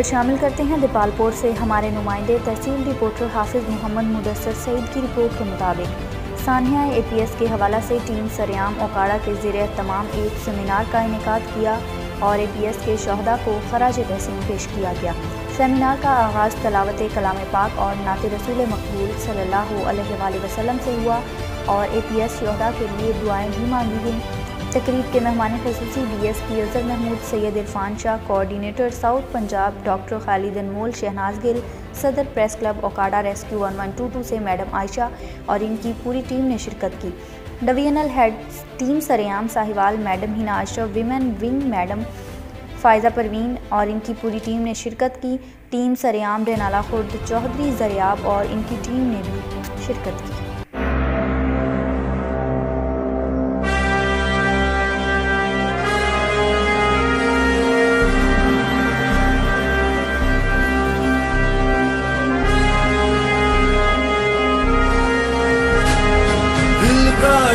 खबर शामिल करते हैं दीपालपुर से। हमारे नुमाइंदे तहसील रिपोर्टर हाफिज मोहम्मद मुदस्सर सईद की रिपोर्ट के मुताबिक सानिया APS के हवाला से टीम सरेआम ओकाड़ा के ज़ेरे तमाम एक सेमिनार का इनेकाद किया और APS के शहदा को खराज तहसीन पेश किया गया। सेमिनार का आगाज़ तलावत कलाम पाक और नात रसूल मकबूल सल्लल्लाहु अलैहि वसल्लम से हुआ और APS शहदा के लिए दुआएं भी मांगी गईं। तकरीब के मेहमान ख़ुसूसी DSP Azhar Mahmood, Syed Irfan Shah, coordinator South Punjab doctor Khalid Anmol, Shehnaz Gill, सदर प्रेस क्लब ओकाड़ा रेस्क्यू 1122 से मैडम आयशा और इनकी पूरी टीम ने शिरकत की। डिवीजनल हेड टीम सरेआम Sahiwal madam Hina Ashraf, women wing madam Faiza Parveen और इनकी पूरी टीम ने शिरकत की। टीम सरेआम रेनाला खुर्द चौधरी ज़रियाब और इनकी टीम ने भी शिरकत की।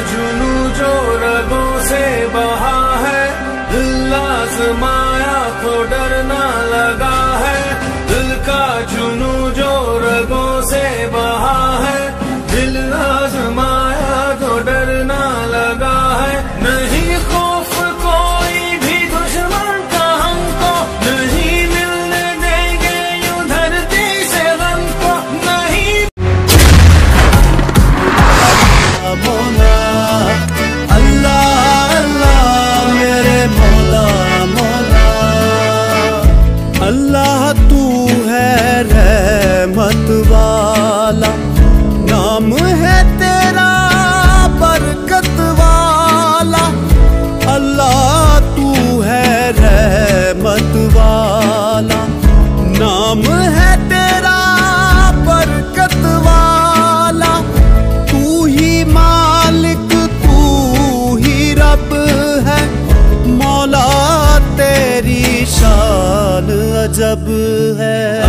जुनू जो रगों से बहा है, दिल आज़माया तो डरना लगा है। दिल का जुनू जो रगों से बहा है, दिल आज़माया तो डरना लगा है। नहीं खौफ कोई भी दुश्मन का हमको, नहीं मिलने देंगे यूं धरती से गम को। नहीं अल्लाह तू है रहमत वाला, नाम है तेरा बरकत वाला। अल्लाह तू है रहमत वाला, नाम है तेरा बरकत वाला। तू ही मालिक तू ही रब है, मौला तेरी शान अजब है।